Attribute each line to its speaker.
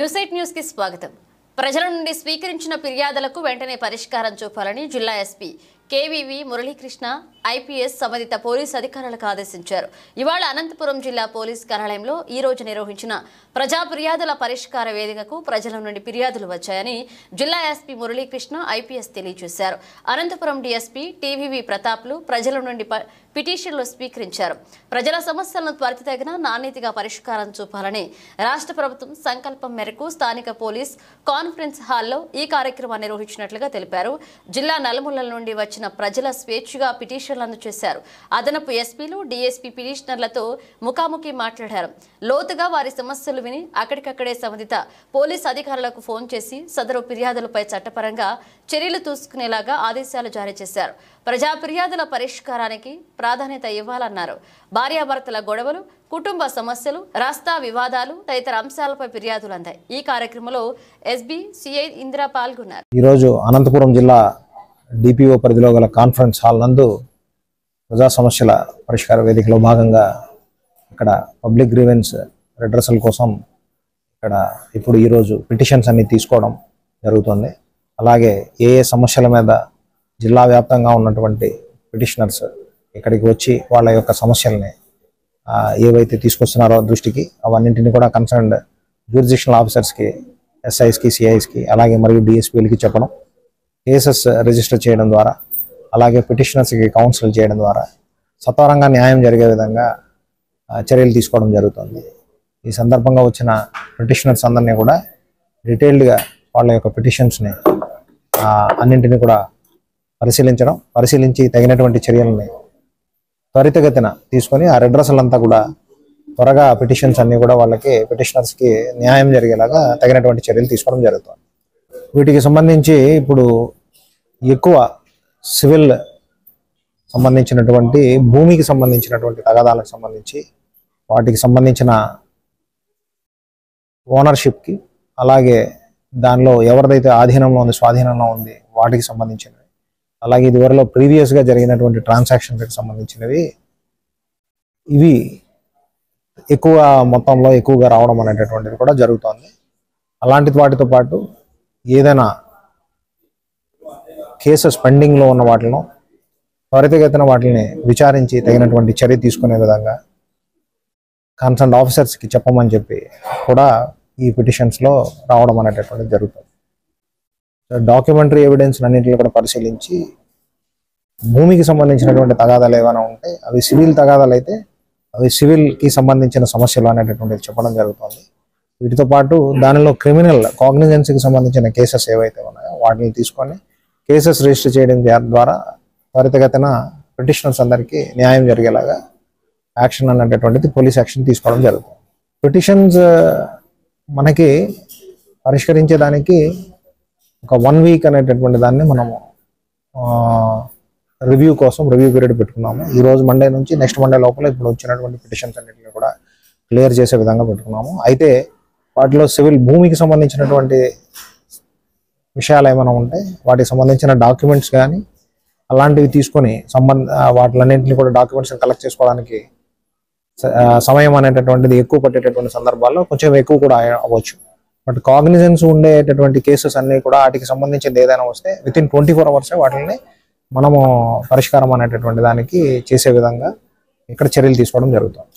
Speaker 1: న్యూస్8 news కి స్వాగతం. ప్రజల నుండి స్వీకరించిన ఫిర్యాదులకు వెంటనే పరిష్కారం చూపాలని జిల్లా ఎస్పీ కేవీవి మురళీకృష్ణ ఐపీఎస్ సంబంధిత పోలీస్ అధికారులకు ఆదేశించారు. ఇవాళ అనంతపురం జిల్లా పోలీస్ కార్యాలయంలో ఈ రోజు నిర్వహించిన ప్రజా ఫిర్యాదుల పరిష్కార వేదికకు ప్రజల నుండి ఫిర్యాదులు వచ్చాయని జిల్లా ఎస్పీ మురళీకృష్ణ ఐపీఎస్ తెలియజేశారు. అనంతపురం డీఎస్పీ టీవీవి ప్రతాప్లు ప్రజల నుండి పిటిషన్లు స్వీకరించారు. ప్రజల సమస్యలను త్వరితగిన నాణ్యతగా పరిష్కారం చూపాలని రాష్ట్ర ప్రభుత్వం సంకల్పం మేరకు స్థానిక పోలీస్ కాన్ఫరెన్స్ హాల్లో ఈ కార్యక్రమాన్ని నిర్వహించినట్లుగా తెలిపారు. జిల్లా నలుమూలల నుండి వచ్చిన ప్రజల స్వేచ్ఛగా పిటిషన్లు అందజేశారు. అదనపు ఎస్పీలు డీఎస్పీ పిటిషనర్లతో ముఖాముఖి మాట్లాడారు. లోతుగా వారి సమస్యలు విని అక్కడికక్కడే సంబంధిత పోలీస్ అధికారులకు ఫోన్ చేసి సదరు ఫిర్యాదులపై చట్టపరంగా చర్యలు తీసుకునేలాగా ఆదేశాలు జారీ చేశారు. ప్రజా ఫిర్యాదుల పరిష్కారానికి ప్రాధాన్యత ఇవ్వాలన్నారు. భార్యాభర్తల గొడవలు, కుటుంబ సమస్యలు, రాస్తా వివాదాలు తదితర అంశాలపై ఫిర్యాదులు అందాయి. ఈ కార్యక్రమంలో ఎస్బీ సిఐ ఇందిరా పాల్గొన్నారు.
Speaker 2: ఈరోజు అనంతపురం జిల్లా డిపిఓ పరిధిలో గల కాన్ఫరెన్స్ హాల్ నందు ప్రజా సమస్యల పరిష్కార వేదికలో భాగంగా ఇక్కడ పబ్లిక్ గ్రీవెన్స్ రెడ్రెసల్ కోసం ఇక్కడ ఇప్పుడు ఈరోజు పిటిషన్స్ అన్ని తీసుకోవడం జరుగుతుంది. అలాగే ఏ సమస్యల మీద జిల్లా వ్యాప్తంగా ఉన్నటువంటి పిటిషనర్స్ ఇక్కడికి వచ్చి వాళ్ళ యొక్క సమస్యల్ని ఏవైతే తీసుకొస్తున్నారో దృష్టికి అవన్నింటినీ కూడా కన్సర్న్డ్ జ్యూరిడిక్షనల్ ఆఫీసర్స్కి, ఎస్ఐస్కి, సిఐస్కి అలాగే మరియు డిఎస్పీలకి చెప్పడం, కేసెస్ రిజిస్టర్ చేయడం ద్వారా అలాగే పిటిషనర్స్కి కౌన్సిల్ చేయడం ద్వారా సత్వరంగా న్యాయం జరిగే విధంగా చర్యలు తీసుకోవడం జరుగుతుంది. ఈ సందర్భంగా వచ్చిన పిటిషనర్స్ అందరినీ కూడా డీటెయిల్డ్గా వాళ్ళ యొక్క పిటిషన్స్ని అన్నింటినీ కూడా పరిశీలించి తగినటువంటి చర్యలని త్వరితగతిన తీసుకొని ఆ రెడ్రెసల్ అంతా కూడా త్వరగా పిటిషన్స్ అన్నీ కూడా వాళ్ళకి పిటిషనర్స్కి న్యాయం జరిగేలాగా తగినటువంటి చర్యలు తీసుకోవడం జరుగుతుంది. వీటికి సంబంధించి ఇప్పుడు ఎక్కువ సివిల్ సంబంధించినటువంటి భూమికి సంబంధించినటువంటి తగాదాలకు సంబంధించి వాటికి సంబంధించిన ఓనర్షిప్కి అలాగే దానిలో ఎవరిదైతే ఆధీనంలో ఉంది, స్వాధీనంలో ఉంది వాటికి సంబంధించినవి, అలాగే ఇదివరలో ప్రీవియస్గా జరిగినటువంటి ట్రాన్సాక్షన్కి సంబంధించినవి ఇవి ఎక్కువ మొత్తంలో ఎక్కువగా రావడం అనేటటువంటిది కూడా జరుగుతుంది. అలాంటి వాటితో పాటు ఏదైనా కేసెస్ పెండింగ్లో ఉన్న వాటిలో త్వరితగతిన వాటిని విచారించి తగినటువంటి చర్య తీసుకునే విధంగా కన్సర్న్ ఆఫీసర్స్కి చెప్పమని చెప్పి కూడా ఈ పిటిషన్స్లో రావడం అనేటటువంటిది జరుగుతుంది. డాక్యుమెంటరీ ఎవిడెన్స్ అన్నింటినీ కూడా పరిశీలించి భూమికి సంబంధించినటువంటి తగాదాలు ఏమైనా ఉంటే అవి సివిల్ తగాదాలు అయితే అవి సివిల్కి సంబంధించిన సమస్యలు అనేటటువంటిది చెప్పడం జరుగుతుంది. వీటితో పాటు దానిలో క్రిమినల్ కాగ్నిజెన్సీకి సంబంధించిన కేసెస్ ఏవైతే ఉన్నాయో వాటిని తీసుకొని కేసెస్ రిజిస్టర్ చేయడం ద్వారా త్వరితగతిన పిటిషనర్స్ అందరికీ న్యాయం జరిగేలాగా యాక్షన్ అనేటటువంటిది పోలీస్ యాక్షన్ తీసుకోవడం జరుగుతుంది. పిటిషన్స్ మనకి పరిష్కరించేదానికి ఒక 1 వీక్ అనేటటువంటి దాన్ని మనము రివ్యూ పీరియడ్ పెట్టుకున్నాము. ఈరోజు మండే నుంచి నెక్స్ట్ మండే లోపల ఇప్పుడు వచ్చినటువంటి పిటిషన్స్ అన్నింటినీ కూడా క్లియర్ చేసే విధంగా పెట్టుకున్నాము. అయితే వాటిలో సివిల్ భూమికి సంబంధించినటువంటి విషయాలు ఏమైనా ఉంటే వాటికి సంబంధించిన డాక్యుమెంట్స్ కానీ అలాంటివి తీసుకొని వాటిలన్నింటినీ కూడా డాక్యుమెంట్స్ కలెక్ట్ చేసుకోవడానికి సమయం అనేటటువంటిది ఎక్కువ పట్టేటటువంటి సందర్భాల్లో కొంచెం ఎక్కువ కూడా అవ్వచ్చు. బట్ కాగ్నిజెన్స్ ఉండేటటువంటి కేసెస్ అన్నీ కూడా వాటికి సంబంధించింది ఏదైనా వస్తే వితిన్ 24 hours వాటిని మనము పరిష్కారం అనేటటువంటి దానికి చేసే విధంగా ఇక్కడ చర్యలు తీసుకోవడం జరుగుతుంది.